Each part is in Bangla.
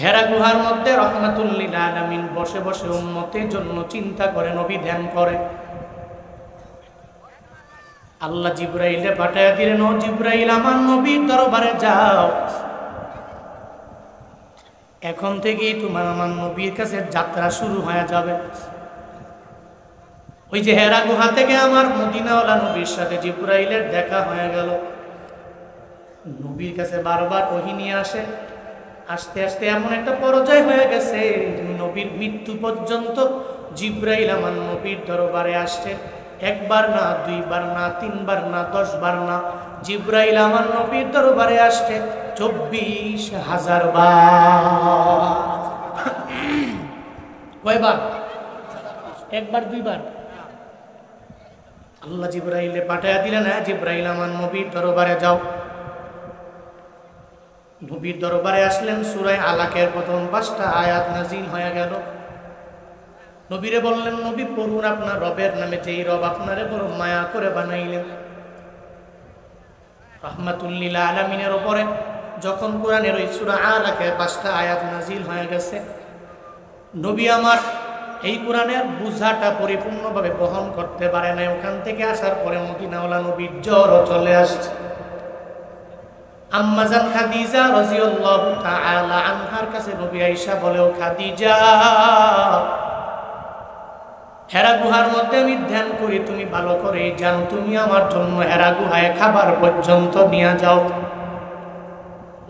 হেরা গুহার মধ্যে রহমাতুল লিল আলামিন বসে বসে উম্মতের জন্য চিন্তা করে, নবী ধ্যান করে। আল্লাহ জিব্রাইলে পাঠায়া দিলেন, ও জিব্রাইল, আমার নবীর দরবারে যাও, এখন থেকেই তোমার আমার নবীর কাছে যাত্রা শুরু হয়ে যাবে। ওই যে হেরা গুহা থেকে আমার মদিনাওয়ালা নবীর সাথে জিব্রাইলের দেখা হয়ে গেল। নবীর কাছে বারবার ওহী নিয়ে আসে, আস্তে আস্তে এমন একটা পর্যায় হয়ে গেছে, নবীর মৃত্যু পর্যন্ত জিব্রাইল আমার নবীর দরবারে আসছে। একবার না, দুইবার না, তিনবার না, 10 বার না, জিব্রাইল আমার নবীর দরবারে আসছে 24,000 বার। কয়বার? একবার, দুইবার? আল্লাহ জিব্রাইলে পাঠায়া দিলেন, হ্যাঁ জিব্রাইল, আমার নবীর দরবারে যাও। নবীর দরবারে আসলেন, সূরা আলাকের প্রথম 5টা আয়াত নাজিল হয়ে গেল। নবীরে বললেন, নবী পড়ুন আপনার রবের নামে, যেই রব আপনারে বড় মায়া করে বানাইলেন। রাহমাতুল লিল আলামিনের উপরে যখন কোরআনের ওই সূরা আলাকের 5টা আয়াত নাজিল হয়ে গেছে, নবী আমার এই কোরআনের বুঝাটা পরিপূর্ণভাবে বহন করতে পারে না। ওখান থেকে আসার পরে মদিনাওয়ালা নবীর জ্বরও চলে আসছে। আম্মাজান খাদিজা রাদিয়াল্লাহু তাআলা আনহার কাছে নবী আয়েশা বলে, ও খাদিজা, হেরা গুহার মধ্যে আমি ধ্যান করি, তুমি ভালো করে জানো, তুমি আমার জন্য হেরা গুহায় খাবার পর্যন্ত নিয়ে যাও।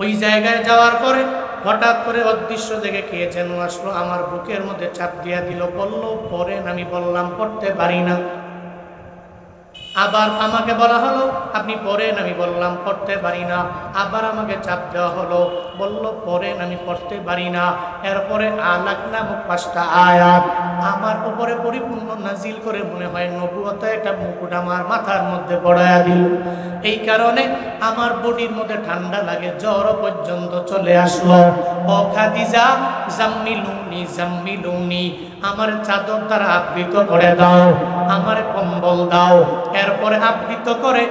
ওই জায়গায় যাওয়ার পরে হঠাৎ করে অদৃশ্য দেখে কে যেন আসলো, আমার বুকের মধ্যে চাপ দিয়া দিল, বলল পড়েন। আমি বললাম পড়তে পারি না। আবার আমাকে বলা হলো আপনি পড়েন, আমি বললাম পড়তে পারি না। আবার আমাকে চাপ দেওয়া হলো, বলল পড়েন, আমি পড়তে পারি না। এরপরে আলাক নামক 5টা আয়াত আমার উপরে পরিপূর্ণ নাজিল করে মনে হয় নবুয়তের একটা মুকুট আমার মাথার মধ্যে পড়ায়া দিল। এই কারণে আমার বডির মধ্যে ঠান্ডা লাগে, জ্বর পর্যন্ত চলে আসলো। ও খাদিজা, জাম্মিলুনি জাম্মিলুনি, আমার চাদর দ্বারা আবৃত করে দাও, আমার কম্বল দাও। এরপরে আবৃত করে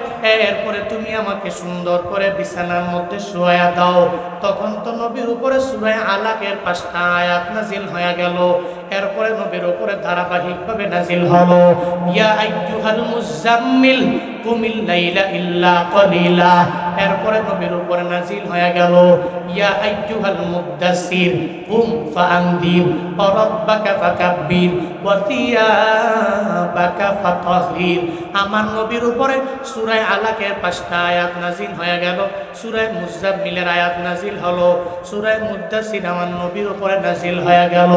এরপরে তুমি আমাকে সুন্দর করে বিছানার মধ্যে শোয়া দাও। তখন তো নবীর উপরে সূরা আলাকের 5টা আয়াত নাজিল হয়ে গেল। এরপরে নবীর উপরে ধারাবাহিকভাবে নাজিল হলো, ইয়া আইয়ুহাল মুজাম্মিল কুমিল লাইলা ইল্লা কলিলা। এরপরে নবীর উপরে নাজিল হয়ে গেল, ইয়া আইয়ুহাল মুদ্দাসসির কুম ফাআনদির ওয়া রাব্বাকা ফাকাব্বির ওয়া থিয়াবাকা ফাতাহহির। আমার নবীর উপরে সূরা আলাকের 5টা আয়াত নাজিল হয়ে গেল, সূরা মুজাম্মিলের আয়াত নাজিল হলো, সূরা মুদ্দাসসির আমার নবীর উপরে নাজিল হয়ে গেল।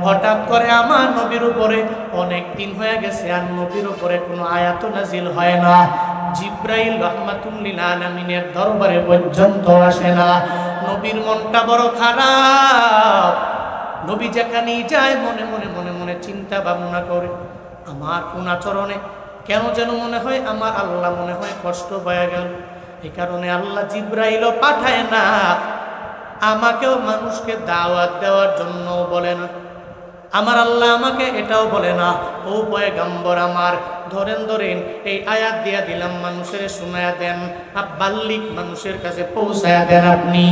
হঠাৎ করে আমার নবীর উপরে অনেক দিন হয়ে গেছে আর নবীর উপরে কোনো আয়াত নাজিল হয় না। জিব্রাইল রাহমাতুল লিল আলামিনের দরবারে পর্যন্ত আসে না। নবীর মনটা বড় খারাপ। নবী যেখানেই যায় মনে মনে মনে মনে চিন্তা ভাবনা করে, আমার কোন আচরণে কেন যেন মনে হয় আমার আল্লাহ মনে হয় কষ্ট পেয়ে গেল। এই কারণে আল্লাহ জিব্রাইলও পাঠায় না, আমাকেও মানুষকে দাওয়াত দেওয়ার জন্য বলে না। আমার আল্লাহ আমাকে এটাও বলে না, ও পয়গম্বর আমার ধরেন এই আয়াত দিয়া দিলাম, মানুষের শোনায়া দেন, বাল্লিক মানুষের কাছে পৌঁছায়া দেন আপনি।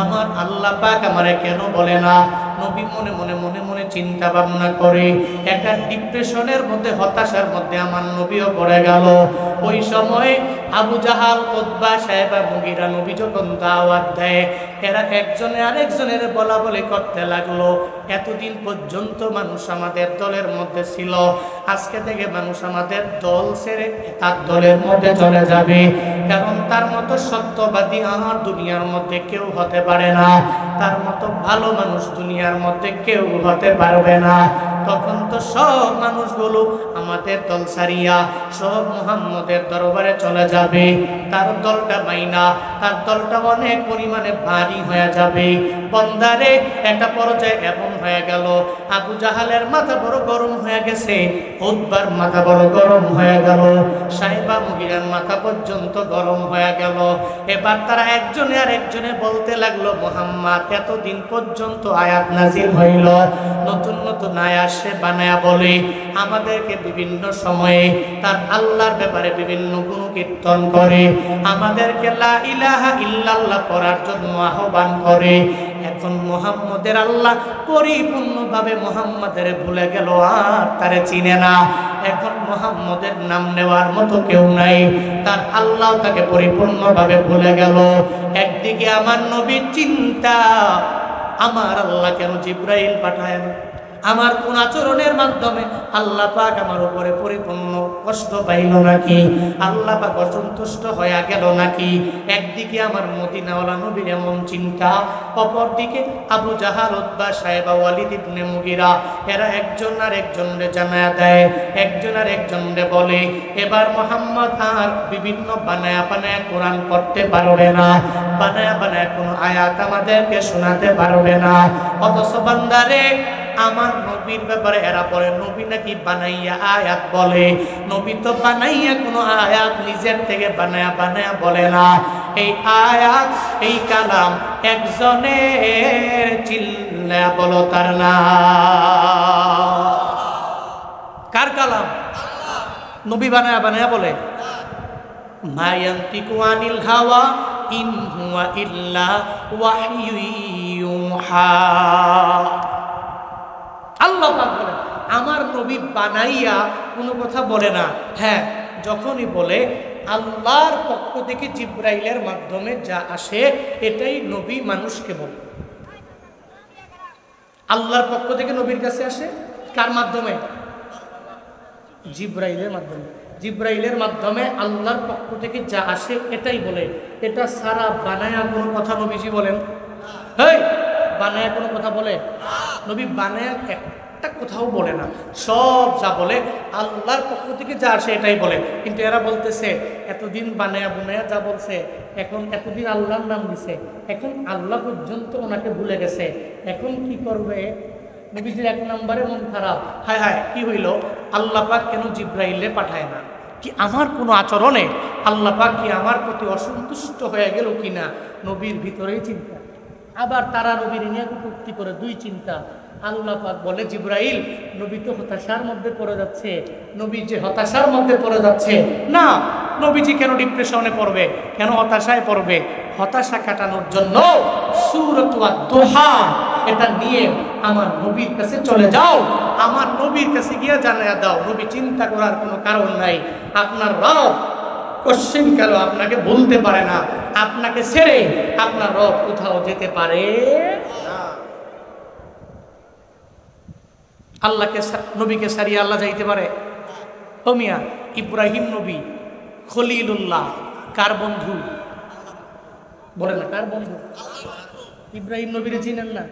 আমার আল্লাহ পাক আমারে কেন বলে না? নবী মনে মনে মনে মনে চিন্তা ভাবনা করে একটা ডিপ্রেশনের মধ্যে, হতাশার মধ্যে আমার নবীও পড়ে গেল। ওই সময়ে আবু জাহাল, উতবা, সাইবা, মুগীরা নবী যখন দাওয়াত দেয়, এরা একজনে আরেকজনের বলা বলি করতে লাগলো, এতদিন পর্যন্ত মানুষ আমাদের দলের মধ্যে ছিল, আজকে থেকে মানুষ আমাদের দল ছেড়ে তার দলের মধ্যে চলে যাবে, কারণ তার মতো সত্যবাদী আমার দুনিয়ার মধ্যে কেউ হতে পারে না, তার মতো ভালো মানুষ দুনিয়ার মধ্যে কেউ হতে পারবে না। তখন তো সব মানুষগুলো আমাদের দল ছাড়িয়া সব মুহাম্মদের দরবারে চলে যাবে, তার দলটা মাইনা, তার দলটা অনেক পরিমাণে ভারী হয়ে যাবে। বন্দারে একটা পর্যায়ে এমন হয়ে গেল, আবু জাহালের মাথা বড় গরম হয়ে গেছে, উতবার মাথা বড় গরম হয়ে গেল, সাইবা মুগীরার মাথা পর্যন্ত গরম হয়ে গেল। এবার তারা একজনে আর একজনে বলতে লাগলো, মুহাম্মদ এতদিন পর্যন্ত আয়াত নাজিল হইল, নতুন নতুন আয়াত সে বানায়া বলে, আমাদেরকে বিভিন্ন সময়ে তার আল্লাহর ব্যাপারে বিভিন্ন গুণকীর্তন করে, আমাদেরকে লা ইলাহা ইল্লাল্লাহ পড়ার জন্য আহ্বান করে। এখন মুহাম্মদের আল্লাহ পরিপূর্ণভাবে মুহাম্মাদের ভুলে গেল, আর তারে চিনে না। এখন মুহাম্মদের নাম নেওয়ার মতো কেউ নাই, তার আল্লাহ তাকে পরিপূর্ণভাবে ভুলে গেল। একদিকে আমার নবীর চিন্তা, আমার আল্লাহ কেন জিব্রাইল পাঠায় না? আমার কোন আচরণের মাধ্যমে আল্লাহ পাক আমার উপরে পরিপূর্ণ কষ্ট পাইল নাকি? আল্লাহ পাক অসন্তুষ্ট হয়ে গেল নাকি? একদিকে আমার মদিনাওয়ালা নবীর এমন চিন্তা, অপরদিকে আবু জাহাল, উতবা, সাইবা, ওয়ালিদ ইবনে মুগিরা, এরা একজন আর একজনরে জানায়া দেয়, একজন আর একজনরে বলে এবার মুহাম্মদ আর বিভিন্ন বানায়া বানায়া কোরআন পড়তে পারবে না, বানায়া বানায়া কোনো আয়াত আমাদেরকে শোনাতে পারবে না। অথচ বান্দারে আমার নবীর ব্যাপারে এরা বলে নবী নাকি বানাইয়া আয়াত বলে। নবী তো বানাইয়া কোনো আয়াত নিজের থেকে বানায়া বানায়া বলে না। এই আয়াত, এই কালাম একজনের, চিল্লা বলো তার নাম। কার কালাম? নবী বানায়া বানায়া বলে। মা ইয়ানতিকু আনিল হাওয়া ইন হুয়া ইল্লা ওয়াহয়ু ইউহা। আল্লাহ পাক বলেন আমার নবী বানাইয়া কোনো কথা বলে না। হ্যাঁ, যখনই বলে আল্লাহর পক্ষ থেকে জিব্রাইলের মাধ্যমে যা আসে এটাই নবী মানুষকে বলে। আল্লাহর পক্ষ থেকে নবীর কাছে আসে কার মাধ্যমে? জিব্রাইলের মাধ্যমে। জিব্রাইলের মাধ্যমে আল্লাহর পক্ষ থেকে যা আসে এটাই বলে। এটা সারা বানায়া কোনো কথা নবীজি বলেন? হেই, বানায়া কোনো কথা বলে? নবী বানায়া একটা কোথাও বলে না। সব যা বলে আল্লাহর পক্ষ থেকে যা আসে এটাই বলে। কিন্তু এরা বলতেছে এতদিন বানায়া বুনায়া যা বলছে, এখন এতদিন আল্লাহর নাম দিছে, এখন আল্লাহ পর্যন্ত ওনাকে ভুলে গেছে। এখন কি করবে? নবীজির এক নম্বরে মন খারাপ। হায় হায়, কি হইল? আল্লাহ পাক কেন জিব্রাইলে পাঠায় না? কি আমার কোনো আচরণে আল্লাহ পাক কি আমার প্রতি অসন্তুষ্ট হয়ে গেল কিনা? নবীর ভিতরেই চিন্তা। আবার তারা নবীর নিয়ে কটূক্তি করে, দুই চিন্তা। আল্লাহ পাক বলে জিব্রাইল নবী তো হতাশার মধ্যে পড়ে যাচ্ছে। নবী যে হতাশার মধ্যে পড়ে যাচ্ছে না, নবীজি কেন ডিপ্রেশনে পড়বে, কেন হতাশায় পড়বে? হতাশা কাটানোর জন্য সূরাত আদ-দুহা এটা নিয়ে আমার নবীর কাছে চলে যাও, আমার নবীর কাছে গিয়ে জানায়া দাও। নবী চিন্তা করার কোনো কারণ নাই। আপনার রব কোশ্চেনকাল আপনাকে বলতে পারে না, আপনাকে ছেড়ে আপনার রব কোথাও যেতে পারে না। আল্লাহকে, নবীকে সারিয়ে আল্লাহ যাইতে পারে? ও মিয়া, ইব্রাহিম নবী খলিলুল্লাহ কার বন্ধু? বলে না কার বন্ধু? ইব্রাহিম নবীরে চিনেন না?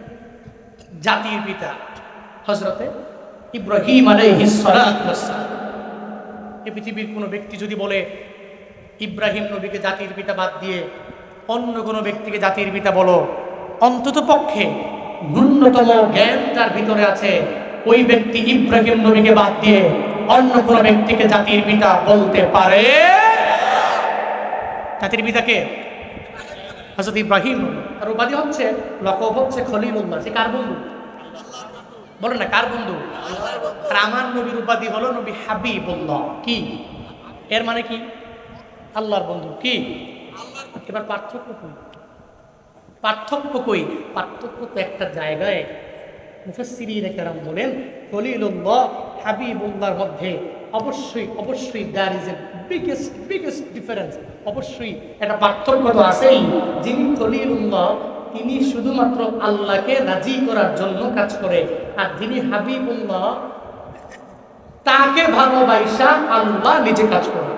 জাতির পিতা হযরতে ইব্রাহিম আলাইহিস সালাতু ওয়াস সালাম। এই পৃথিবীর কোনো ব্যক্তি যদি বলে ইব্রাহিম নবীকে জাতির পিতা বাদ দিয়ে অন্য কোনো ব্যক্তিকে জাতির পিতা বলো, অন্তত পক্ষে ন্যূনতম জ্ঞান তার ভিতরে আছে, ওই ব্যক্তি ইব্রাহিম নবীকে বাদ দিয়ে অন্য কোনো ব্যক্তিকে জাতির পিতা বলতে পারে? জাতির পিতাকে হযরত ইব্রাহিম, আর উপাধি হচ্ছে, লকব হচ্ছে খলিলুল্লাহ। সে কার বন্ধু? বলেন না কার বন্ধু? আর আমার নবীর উপাধি হলো নবী হাবিবুল্লাহ। কি এর মানে? কি আল্লাহর বন্ধু। কি এবার পার্থক্য কই? পার্থক্য কই? পার্থক্য তো একটা জায়গায়। মুফাসসিরিনে কেরাম বলেন খলিলুল্লাহ হাবিবুল্লাহর মধ্যে অবশ্যই অবশ্যই there is a biggest difference. অবশ্যই একটা পার্থক্য তো আছেই। যিনি খলিলুল্লাহ তিনি শুধুমাত্র আল্লাহকে রাজি করার জন্য কাজ করে, আর যিনি হাবিবুল্লাহ তাকে ভালোবাসা আল্লাহ নিজে কাজ করে,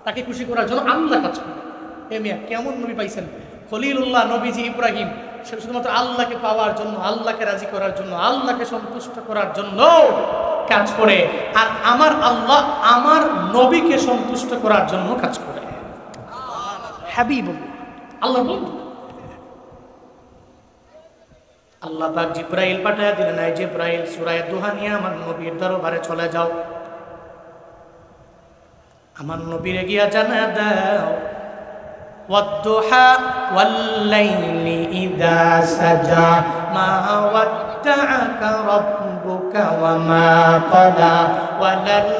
তাকে খুশি করার জন্য আল্লাহ কাজ করে। এ মিয়া কেমন নবী পাইছেন? খলিলুল্লাহ নবীজি ইব্রাহিম সে শুধুমাত্র আল্লাহকে পাওয়ার জন্য, আল্লাহকে রাজি করার জন্য, আল্লাহকে সন্তুষ্ট করার জন্য কাজ করে, আর আমার আল্লাহ আমার নবীকে সন্তুষ্ট করার জন্য কাজ করে। হাবিবুল্লাহ আল্লাহ বন্ধু। আল্লাহ পাক জিব্রাইল পাঠায়া দিলেন, এই জিব্রাইল সূরা দুহা নিয়ে আমার নবীর দরবারে চলে যাও, আমার নবীরে গিয়া জানায়া দাও ওয়াদ-দুহা ওয়াল-লাইলি ইযা সাজা মা ওয়াদ্দাআকা রাব্বুকা ওয়া মা ক্বালা ওয়ালাল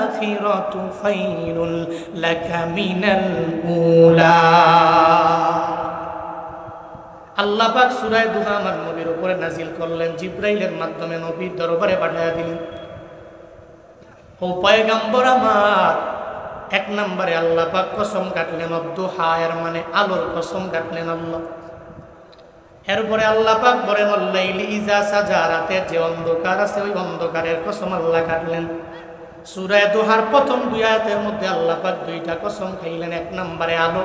আখিরাতু খায়রুল লাকা মিনাল উলা। আল্লাহ পাক সূরা দুহা আমার নবীর উপরে নাজিল করলেন, জিবরাইলের মাধ্যমে নবীর দরবারে পাঠিয়ে দিলেন। ও পয়গম্বর আমার, এক নম্বরে আল্লাহ পাক কসম কাটলেন দুহা, এর মানে আলোর কসম কাটলেন আল্লাহ। এরপরে আল্লাহ পাক বলেন আল্লাইলি ইজা সাজা, রাতের যে অন্ধকার আছে ওই অন্ধকারের কসম আল্লাহ কাটলেন। সূরা দুহার প্রথম দুই আয়াতের মধ্যে আল্লাহ পাক দুইটা কসম খাইলেন, এক নম্বরে আলো,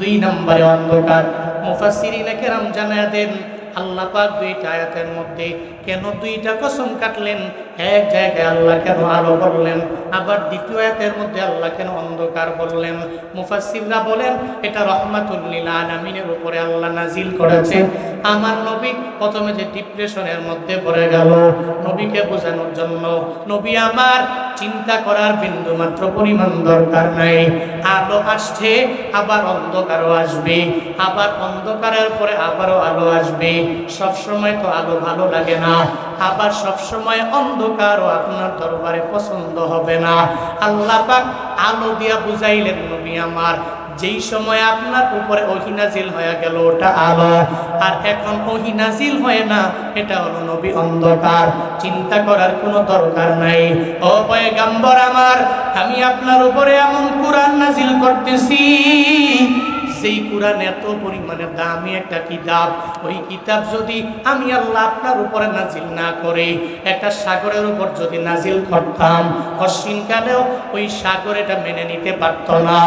দুই নম্বরে অন্ধকার। মুফাসসিরিনে কেরাম জানায়া দেন আল্লাহ পাক দুইটা আয়াতের মধ্যে কেন দুইটা কসম কাটলেন, এক জায়গায় আল্লাহ কেন আলো বললেন, আবার দ্বিতীয় আয়াতের মধ্যে আল্লাহ কেন অন্ধকার বললেন। মুফাসসিররা বলেন এটা রাহমাতুল লিল আলামিনের উপরে আল্লাহ নাজিল করেছে। আমার নবী প্রথমে যে ডিপ্রেশনের মধ্যে পড়ে গেল, নবীকে বোঝানোর জন্য, নবী আমার চিন্তা করার বিন্দু মাত্র পরিমাণ দরকার নাই। আলো আসছে, আবার অন্ধকারও আসবে, আবার অন্ধকারের পরে আবারও আলো আসবে। সব সময় তো আলো ভালো লাগে না, আবার সব সময় অন্ধকারও আপনার দরবারে পছন্দ হবে না। আল্লাহ পাক আলো দিয়া বুঝাইলেন নবী আমার, যেই সময় আপনার উপরে ওহী নাজিল হয়ে গেল ওটা আলো, আর এখন ওহী নাজিল হয় না, এটা হলো নবী অন্ধকার। চিন্তা করার কোনো দরকার নাই। ও পয়গম্বর আমার, আমি আপনার উপরে এমন কুরআন নাজিল করতেছি, যেই কুরআন এত পরিমাণে দামি একটা কিতাব, ওই কিতাব যদি আমি আল্লাহ আপনার উপরে নাজিল না করে একটা সাগরের উপর যদি নাজিল করতাম, অশ্বিনকালেও ওই সাগর এটা মেনে নিতে পারত না।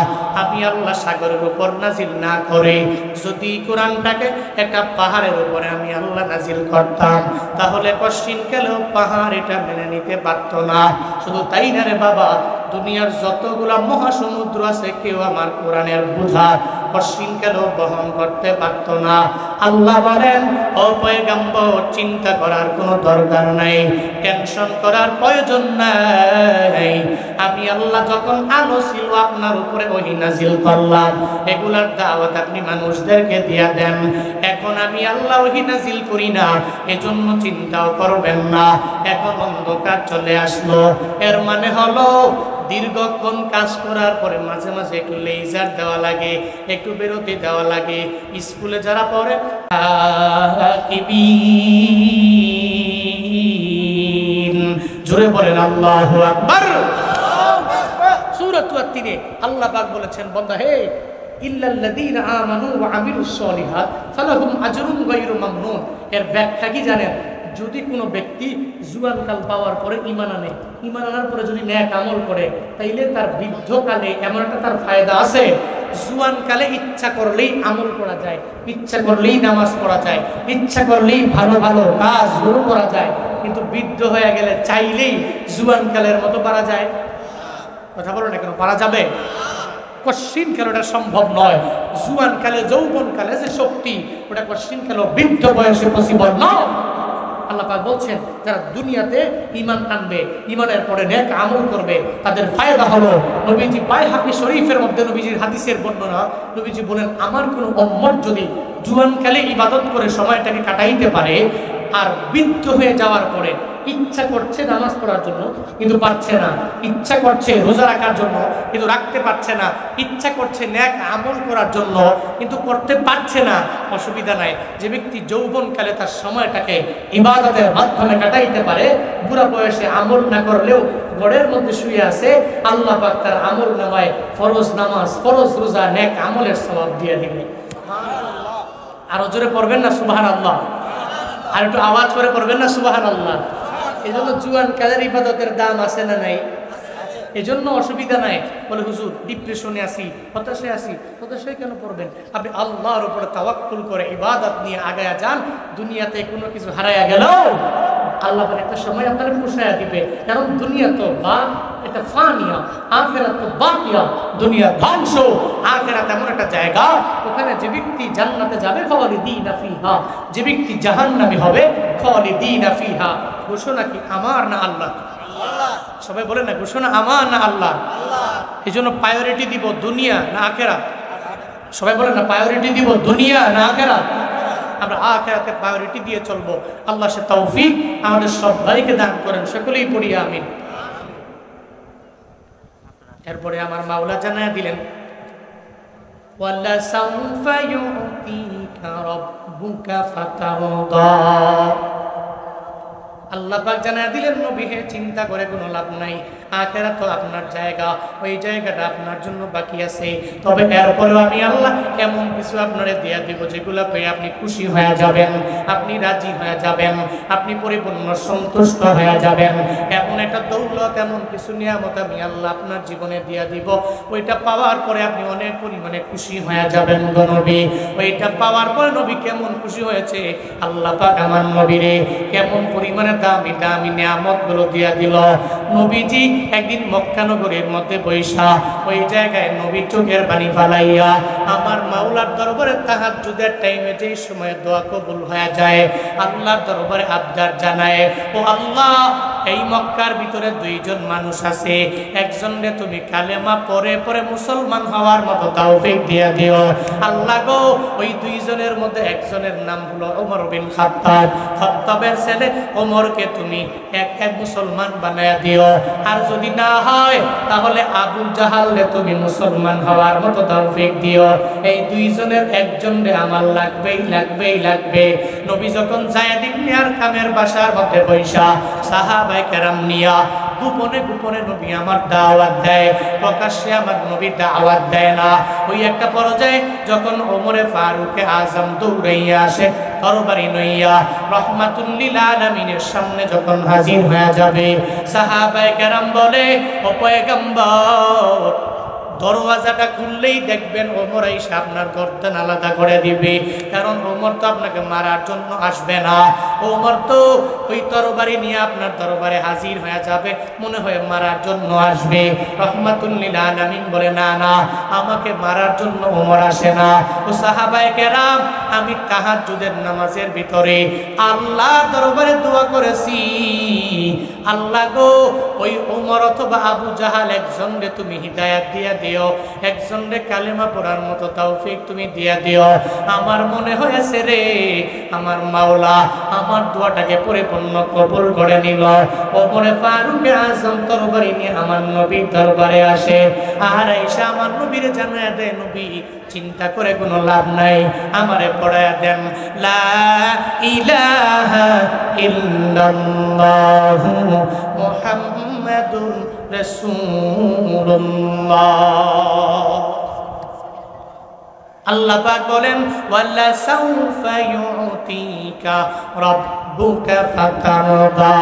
আমি আল্লাহ সাগরের উপর নাজিল না করে যদি কোরআনটাকে একটা পাহাড়ের উপরে আমি আল্লাহ নাজিল করতাম, তাহলে অশ্বিনকালেও পাহাড় এটা মেনে নিতে পারত না। শুধু তাই না রে বাবা, দুনিয়ার যতগুলা মহাসমুদ্র আছে কেউ আমার কোরআনের বোঝা অশ্বিনকালেও বহন করতে পারত না। আল্লাহ বলেন ও পয়গম্বর, চিন্তা করার কোনো দরকার নাই, টেনশন করার প্রয়োজন নাই। আমি আল্লাহ যখন আলো ছিল আপনার উপরে ওহী নাজিল করলাম, এগুলার দাওয়াত আপনি মানুষদেরকে দিয়া দেন। এখন আমি আল্লাহ ওহী নাজিল করি না, এজন্য চিন্তাও করবেন না। এখন অন্ধকার চলে আসলো, এর মানে হলো দীর্ঘক্ষণ কাজ করার পরে মাঝে মাঝে একটু লেজার দেওয়া লাগে, একটু বিরতি দেওয়া লাগে। স্কুলে যারা পড়ে জোরে বলেন আল্লাহু আকবার। সূরা তিনে আল্লাহ পাক বলেছেন, বান্দা হে, ইল্লাল্লাযীনা আমানু ওয়া আমিলুস সলিহাত ফালাহুম আজরুন গায়রু মামনুন। এর ব্যাখ্যা কি জানেন? যদি কোনো ব্যক্তি জুয়ানকাল পাওয়ার পরে ঈমান আনে, ঈমান আনার পরে যদি নেক আমল করে, তাইলে তার বৃদ্ধকালে এমন একটা তার ফায়দা আছে। জুয়ানকালে ইচ্ছা করলেই আমল করা যায়, ইচ্ছা করলেই নামাজ পড়া যায়, ইচ্ছা করলেই ভালো ভালো কাজ শুরু করা যায়, কিন্তু বৃদ্ধ হয়ে গেলে চাইলেই জুয়ানকালের মতো পারা যায়? কথা বলো না কেন, পারা যাবে? কশ্চিন কালে ওটা সম্ভব নয়। জুয়ানকালে যৌবনকালে যে শক্তি, ওটা কশ্চিন কালে বৃদ্ধ বয়সে পসিবল নয়। আল্লাহ পাক বলছেন যারা দুনিয়াতে ঈমান আনবে, ঈমানের পরে নেক আমল করবে, তাদের ফায়দা হলো। নবীজি বাইহাকী শরীফের মধ্যে নবীজির হাদিসের বর্ণনা, নবীজি বলেন আমার কোন উম্মত যদি জুয়ানকালে ইবাদত করে সময়টাকে কাটাইতে পারে, আর বৃদ্ধ হয়ে যাওয়ার পরে ইচ্ছা করছে নামাজ পড়ার জন্য কিন্তু পারছে না, ইচ্ছা করছে রোজা রাখার জন্য কিন্তু রাখতে পারছে না, ইচ্ছা করছে নেক আমল করার জন্য কিন্তু করতে পারছে না, অসুবিধা নাই। যে ব্যক্তি যৌবনকালে তার সময়টাকে ইবাদতের মাধ্যমে কাটাইতে পারে, বুড়া বয়সে আমল না করলেও ঘরের মধ্যে শুয়ে আছে, আল্লাহ পাক তার আমল নামায় ফরজ নামাজ, ফরজ রোজা, নেক আমলের সওয়াব দিয়ে দিবে। আরো জোরে পড়বেন না সুবহানাল্লাহ? আর একটু আওয়াজ করে পড়বেন না সুবহানাল্লাহ? এই জন্য জুয়ান কালের ইবাদতের দাম আছে না নাই? এই জন্য অসুবিধা নাই। বলে হুজুর ডিপ্রেশনে আসি, হতাশায় আসি, হতাশায় কেন পড়বেন? আপনি আল্লাহর উপরে তাওয়াক্কুল করে ইবাদত নিয়ে আগায়া যান। দুনিয়াতে কোনো কিছু হারায়া গেল, আল্লাহ একটা সময় আপনারা পুষায়া দিবে। কারণ দুনিয়া তো এটা ফানিয়া, আখিরাত তো বাকিয়া। দুনিয়া ধ্বংস, আখিরাত এমন একটা জায়গা, ওখানে যে ব্যক্তি জান্নাতে যাবে খালিদিনা ফিহা, যে ব্যক্তি জাহান্নামী হবে খালিদিনা ফিহা। ঘোষণা কি আমার না আল্লাহ? সবাই বলে না ঘোষণা আমার না আল্লাহ? এই জন্য প্রায়োরিটি দিব দুনিয়া না আখিরাত? সবাই বলে না প্রায়োরিটি দিব দুনিয়া না আখিরাত? আমরা আখিরাতে প্রায়োরিটি দিয়ে চলবো। আল্লাহ সে তৌফিক আমাদের সবাইকে দান করেন, সকলেই পড়ি আমিন। এরপরে আমার মাওলা জানায়া দিলেন ওয়ালা সাউফা ইউতিকা রাব্বুকা ফাতারদা। আল্লাহ পাক জানায় দিলেন নবী হে চিন্তা করে কোনো লাভ নাই, আখিরাত তো আপনার জায়গা, ওই জায়গাটা আপনার জন্য বাকি আছে। তবে এরপরেও আমি আল্লাহ এমন কিছু আপনারে দিয়া দিব যেগুলো পেয়ে আপনি খুশি হয়ে যাবেন, আপনি রাজি হয়ে যাবেন, আপনি পরিপূর্ণ সন্তুষ্ট হয়ে যাবেন। এমন একটা দৌলত, এমন কিছু নিয়ামত আমি আল্লাহ আপনার জীবনে দিয়া দিব, ওইটা পাওয়ার পরে আপনি অনেক পরিমাণে খুশি হয়ে যাবেন গো নবী। ওইটা পাওয়ার পরে নবী কেমন খুশি হয়েছে, আল্লাহ পাক আমার নবীরে কেমন পরিমাণে দামি দামি নিয়ামত গুলো দিয়া দিল। নবীজি একদিন মক্কা নগরীর মধ্যে বৈশা ওই জায়গায় নবী চোখের পানি ফালাইয়া আমার মাওলার দরবারে তাহাজ্জুদের টাইমে যেই সময় দোয়া কবুল হয়ে যায়, আল্লাহর দরবারে আবদার জানায়, ও আল্লাহ এই মক্কার ভিতরে দুইজন মানুষ আছে, একজনরে তুমি কালেমা পরে পরে মুসলমান হওয়ার মতো তৌফিক দিয়ে দিও। আল্লাহ গো, ওই দুইজনের মধ্যে একজনের নাম হলো ওমর বিন খাত্তাব, খাত্তাবের ছেলে ওমরকে তুমি এক মুসলমান বানায়া দিও। আর যদি না হয় তাহলে আবু জাহালরে তুমি মুসলমান হওয়ার মতো তৌফিক দিও। এই দুইজনের একজনরে আমার লাগবেই লাগবেই লাগবে। নবী যখন যায়েদ ইবনে আরকামের বাসার মধ্যে বৈশা সাহাবায়ে কেরাম নিয়া গোপনে গোপনে নবী আমার দাওয়াত দেয়, প্রকাশ্যে আমার নবী দাওয়াত দেয় না। ওই একটা পর্যায়ে যখন ওমরে ফারুকে আজম দৌড়াইয়া আসে তরবারি লইয়া রহমাতুল লিল আলামিনের সামনে যখন হাজির হয়ে যাবে, সাহাবায়ে কেরাম বলে, ও পয়গম্বর দরওয়াজাটা খুললেই দেখবেন ওমর এসে আপনার গর্দান আলাদা করে দিবে, কারণ ওমর তো আপনাকে মারার জন্য আসবে না, ওমর তো ওই তরবারি নিয়ে আপনার দরবারে হাজির হয়ে যাবে, মনে হয় মারার জন্য আসবে। রহমাতুল লিল আলামিন বলে, না না, আমাকে মারার জন্য ওমর আসে না। ও সাহাবায়ে কেরাম, আমি তাহাজ্জুদের নামাজের ভিতরে আল্লাহর দরবারে দোয়া করেছি, আল্লাহ গো ওই ওমর অথবা আবু জাহাল একজনরে তুমি হিদায়াত দিয়া দিও, একজনরে কালেমা পড়ার মতো তৌফিক তুমি দিয়া দিও। আমার মনে হয়েছে রে আমার মাওলা আমার দোয়াটাকে পরিপূর্ণ কবুল করে নিল। ওমরে ফারুক আজম তরবারি নিয়ে আমার নবীর দরবারে আসে, আর এসে আমার নবীরে জানায়া দেয়, নবী চিন্তা করে কোনো লাভ নাই, আমারে পড়ায়া দেন লা ইলাহা ইল্লাল্লাহু মুহাম্মাদুর রাসূলুল্লাহ। আল্লাহ পাক বলেন, ওয়ালা সাউফা ইউতিকা রাব্বুকা ফাতারদা।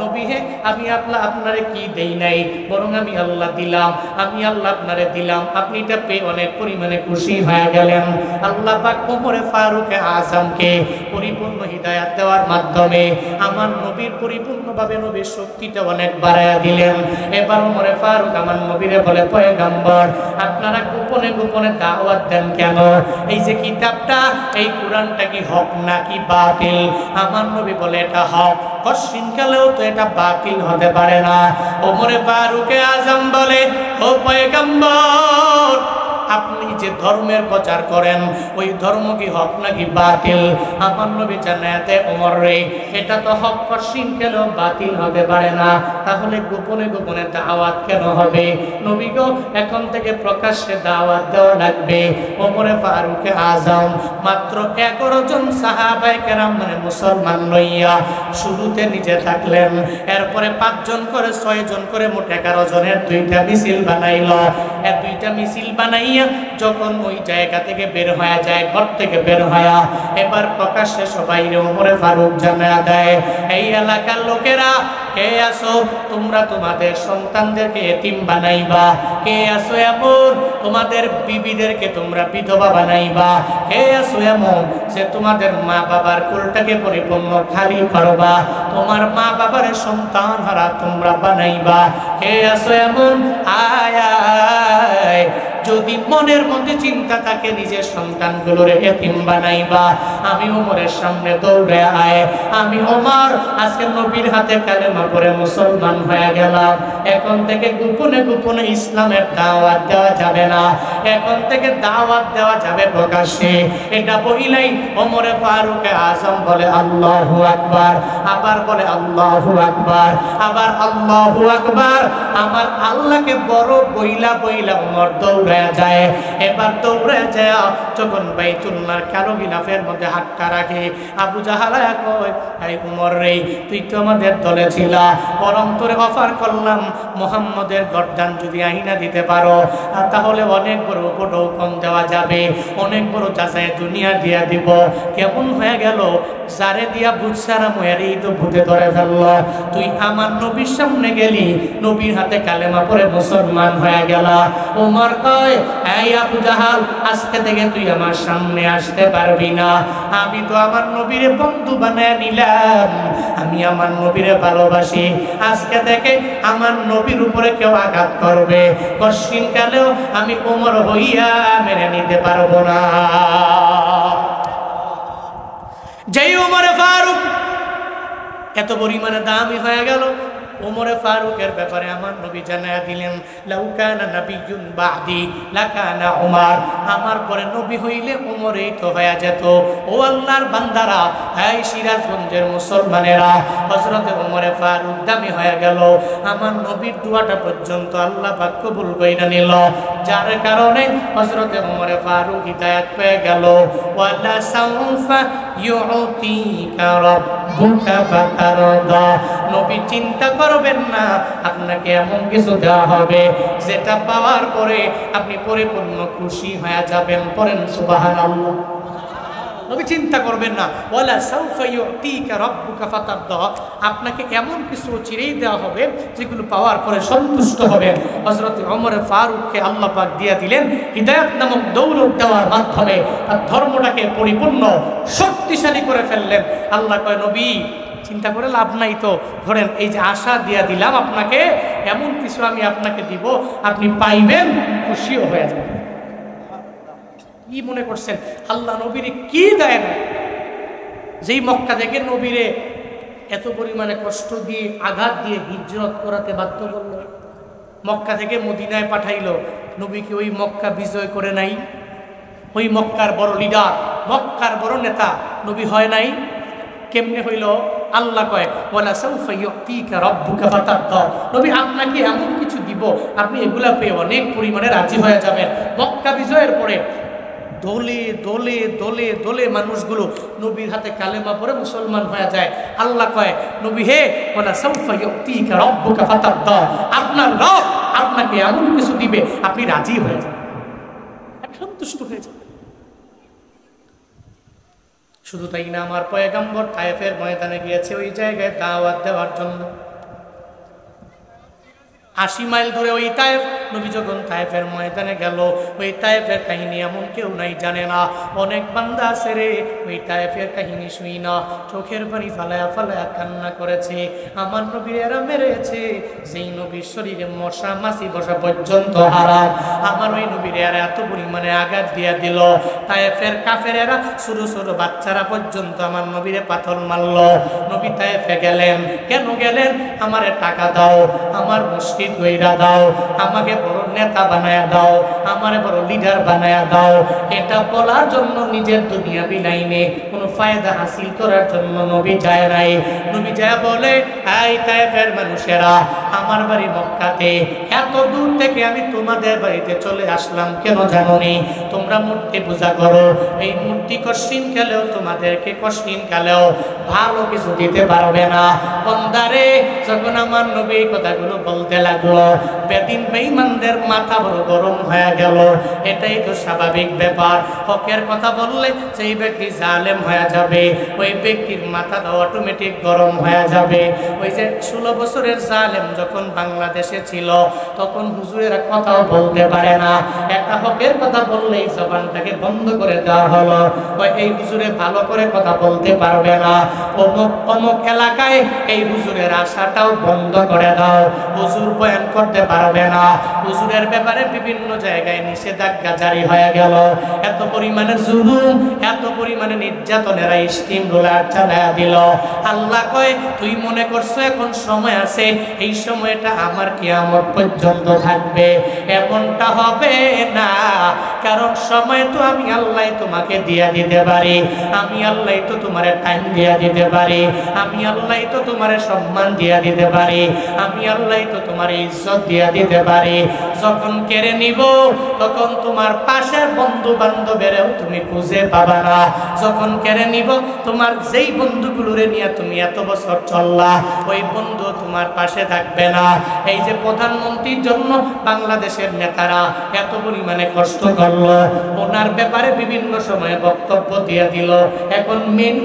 নবী হে, আমি আপনারে কি দেই নাই, বরং আমি আল্লাহ দিলাম, আমি আল্লাহ আপনারে দিলাম, আপনি এটা পেয়ে অনেক পরিমাণে খুশি হয়ে গেলেন। আল্লাহ পাক ওমরে ফারুক আজমকে পরিপূর্ণ হিদায়াত দেওয়ার মাধ্যমে আমার নবীর পরিপূর্ণভাবে নবীর শক্তিটা অনেক বাড়ায়া দিলেন। এবার ওমরে ফারুক আমার নবীরে বলে, পয়গম্বর আপনারা গোপনে গোপনে দাওয়াত দেন কেন? এই যে কিতাবটা, এই কোরআনটা কি হক নাকি বাতিল? আমার নবী বলে, এটা হক, কশিনকালেও তো এটা বাতিল হতে পারে না। ওমরে ফারুক আজম বলে, ও পয়গম্বর আপনি যে ধর্মের প্রচার করেন ওই ধর্ম কি হক নাকি বাতিল? আমার নবী জানায় দেয়, ওমর রে এটা তো হক, কশিন কেন বাতিল হতে পারে না, তাহলে গোপনে গোপনে দাওয়াত কেন হবে? নবী গো, এখন থেকে প্রকাশ্যে দাওয়াত দেওয়া লাগবে। ওমরে ফারুক আজম মাত্র 11 জন সাহাবায়ে কেরাম মানে মুসলমান লইয়া শুরুতে নিজে থাকলেন, এরপরে 5 জন করে 6 জন করে মোট 11 জনের 2টা মিছিল বানাইল। এই 2টা মিছিল বানাইয়া যখন ওই জায়গা থেকে বের হয়ে যায়, ঘর থেকে বের হয়ে এবার প্রকাশ্যে সবাই ওমরে ফারুক জানায়া দেয়, এই এলাকার লোকেরা কে আসো তোমরা তোমাদের সন্তানদেরকে এতিম বানাইবা? কে আসো এমন তোমাদের বিবিদেরকে তোমরা বিধবা বানাইবা? কে আসো এমন যে তোমাদের মা বাবার কোলটাকে পরিপূর্ণ খালি করবা? তোমার মা বাবার সন্তান হারা তোমরা বানাইবা? কে আসো এমন আয় আয়, যদি মনের মধ্যে চিন্তা থাকে নিজের সন্তানগুলোর এতিম বানাইবা, আমি ওমরের সামনে দৌড়ে আয়, আমি ওমর আজকে নবীর হাতে কালেমা পড়ে মুসলমান হয়ে গেলাম। এখন থেকে গোপনে গোপনে ইসলামের দাওয়াত দেওয়া যাবে না, এখন থেকে দাওয়াত দেওয়া যাবে প্রকাশ্যে। এটা বইলাই ওমরে ফারুক আজম বলে আল্লাহু আকবার, আবার বলে আল্লাহু আকবার, আবার আল্লাহু আকবার। আমার আল্লাহকে বড় বইলা বইলা ওমর দৌড়ে যায়। এবার দৌড়ে যায় যখন বাইতুল্লাহর কালো গিলাফের মধ্যে হাতটা রাখে, আবু জাহাল কয়, এই উমর রে, তুই তো আমাদের দলে ছিলা, বরং তোরে অফার করলাম মুহাম্মদের গর্দান যদি আইনা দিতে পারো তাহলে অনেক বড় উপঢৌকন দেওয়া যাবে, অনেক বড় যাচাই দুনিয়া দিয়া দিব। কেমন হয়ে গেল, যারে দিয়া বুঝসারা ময়ারেই তো ভূতে ধরে ফেলল। তুই আমার নবীর সামনে গেলি, নবীর হাতে কালেমা পড়ে মুসলমান হয়ে গেলা। ওমর কয়, এই আবু জাহাল, আজকে থেকে তুই আমার সামনে আসতে পারবি না। আমি তো আমার নবীরে বন্ধু বানায় নিলাম, আমি আমার নবীরে ভালোবাসি। আজকে থেকে আমার নবীর উপরে কেউ আঘাত করবে, কশিন কালেও আমি ওমর হইয়া মেনে নিতে পারবো না। যেই ওমরে ফারুক এত পরিমাণে দামি হয়ে গেল, ওমরে ফারুকের ব্যাপারে আমার নবী জানায়া দিলেন, লাউ কানা নাবিয়্যুন বা'দি লাকানা উমর, আমার পরে নবী হইলে ওমরই তো হয়ে যেত। ও আল্লাহর বান্দারা, এই সিরাজগঞ্জের মুসলমানেরা, হযরতে ওমরে ফারুক দামি হয়ে গেল, আমার নবীর দোয়াটা পর্যন্ত আল্লাহ পাক কবুল কইরা নিল, যার কারণে হযরতে ওমরে ফারুক হিদায়াত পেয়ে গেল। ওয়ালা সাউফা ইউতিকা রাব্বুকা ফাতারদা, নবী চিন্তা করবেন না, আপনাকে এমন কিছু দেওয়া হবে যেটা পাওয়ার পরে আপনি পরিপূর্ণ খুশি হয়ে যাবেন। পড়েন সুবহানাল্লাহ। নবী চিন্তা করবেন না, ওয়ালা সাউফা ইউতিকা রাব্বুকা ফাতারদা, আপনাকে এমন কিছু চিরেই দেওয়া হবে যেগুলো পাওয়ার পরে সন্তুষ্ট হবেন। হযরত ওমর ফারুককে আল্লাহ পাক দিয়ে দিলেন হিদায়াত নামক দৌলত দেওয়ার মাধ্যমে তার ধর্মটাকে পরিপূর্ণ শক্তিশালী করে ফেললেন। আল্লাহ কয়, নবী চিন্তা করে লাভ নাই তো, ধরেন এই যে আশা দিয়া দিলাম আপনাকে, এমন কিছু আমি আপনাকে দিব, আপনি পাইবেন, খুশিও হয়ে যাবেন। কি মনে করছেন আল্লাহ নবীরে কি দেয় না? যেই মক্কা থেকে নবীরে এত পরিমাণে কষ্ট দিয়ে আঘাত দিয়ে হিজরত করাতে বাধ্য করল, মক্কা থেকে মদিনায় পাঠাইল, নবীকে ওই মক্কা বিজয় করে নাই? ওই মক্কার বড় লিডার, মক্কার বড় নেতা নবী হয় নাই? কেমনে হইল? আল্লাহ কয়, ওয়ালা সাউফা ইউতিকা রাব্বুকা ফাতারদা, নবী আপনাকে এমন কিছু দিব, আপনি এগুলা পেয়ে অনেক পরিমাণে রাজি হয়ে যাবেন। মক্কা বিজয়ের পরে দলে দলে দলে দলে মানুষগুলো নবীর হাতে কালেমা পড়ে মুসলমান হয়ে যায়। আল্লাহ কয়, নবী হে, ওয়ালা সাউফা ইউতিকা রাব্বুকা ফাতারদা, আপনার রব আপনাকে এমন কিছু দিবে, আপনি রাজি হয়ে যাবেন, সন্তুষ্ট হয়ে যাবেন। শুধু তাই না, আমার পয়গম্বর তায়েফের ময়দানে গিয়েছে ওই জায়গায় দাওয়াত দেওয়ার জন্য। 80 মাইল দূরে ওই তায়েফ। নবী যখন তায়েফের ময়দানে গেল, ওই তায়েফের কাহিনী এমন কেউ নাই জানে না। অনেক বান্দা আছে রে, ওই তায়েফের কাহিনী শুই না, চোখের পানি ফালায়া ফালায়া কান্না করেছে। আমার নবীর এরা মেরেছে, যেই নবীর শরীরে মশা মাছি বসা পর্যন্ত হারাম। আমার ওই নবীর এরা এত পরিমাণে আঘাত দিয়া দিল, তায়েফের কাফেরেরা ছোট ছোট বাচ্চারা পর্যন্ত আমার নবীরে পাথর মারল। নবী তায়েফে গেলেন, কেন গেলেন? আমারে টাকা দাও, আমার মুশকিল কইরা দাও, আমাকে বড় নেতা বানায়া দাও, আমারে বড় লিডার বানায়া দাও। এটা বলার জন্য নিজের দুনিয়া বিলাইনে কোনো ফায়দা হাসিল করার জন্য নবী যায় নাই। নবী যায় বলে, এই তায়েফের মানুষেরা, আমার বাড়ি মক্কাতে, এত দূর থেকে আমি তোমাদের বাড়িতে চলে আসলাম কেন জানো নি? তোমরা মূর্তি পূজা করো, এই মূর্তি কশিন কালেও তোমাদেরকে কশিন কালেও ভালো কিছু দিতে পারবে না। বন্দারে, যখন আমার নবী এই কথাগুলো বলতে লাগলো, বেদিন বেঈমানদের মাথা বড় গরম হয়ে গেল। এটাই তো স্বাভাবিক ব্যাপার, হকের কথা বললে সেই ব্যক্তি জালেম হয়ে যাবে, ওই ব্যক্তির মাথাটা অটোমেটিক গরম হয়ে যাবে। ওই যে 16 বছরের জালেম যখন বাংলাদেশে ছিল, তখন হুজুরেরা কথাও বলতে পারে না, একটা হকের কথা বললেই জবানটাকে বন্ধ করে দেওয়া হলো। ওই এই হুজুরে ভালো করে কথা বলতে পারবে না, অমুক অমুক এলাকায় এই হুজুরের আশাটাও বন্ধ করে দাও, হুজুর বয়ান করতে পারবে না। হুজুরের ব্যাপারে বিভিন্ন জায়গায় নিষেধাজ্ঞা জারি হয়ে গেল। এত পরিমাণে জুলুম, এত পরিমাণে নির্যাতনেরা স্টিম রোলার চালায়া দিল। আল্লাহ কয়, তুই মনে করছো এখন সময় আছে? এই সময়টা আমার কিয়ামত পর্যন্ত পর্যন্ত থাকবে, এমনটা হবে না। কারণ সময় তো আমি আল্লাহ তোমাকে দিয়া দিতে পারি, আমি আল্লাহ তো তোমার টাইম দিয়া দিতে পারি, আমি আল্লাহ তো তোমার সম্মান দিয়া দিতে পারি, আমি আল্লাহ তো তোমার ইজ্জত দিয়া দিতে পারি। যখন কেড়ে নিব তখন তোমার পাশের বন্ধু বান্ধবেরও তুমি খুঁজে পাবা না। যখন কেড়ে নিব তোমার যেই বন্ধুগুলোরে নিয়ে তুমি এত বছর চললা, ওই বন্ধু তোমার পাশে থাকবে না। এই যে প্রধানমন্ত্রীর জন্য বাংলাদেশের নেতারা এত পরিমাণে কষ্ট করলো, ওনার ব্যাপারে বিভিন্ন সময়ে বক্তব্য দিয়ে দিল, এখন মেন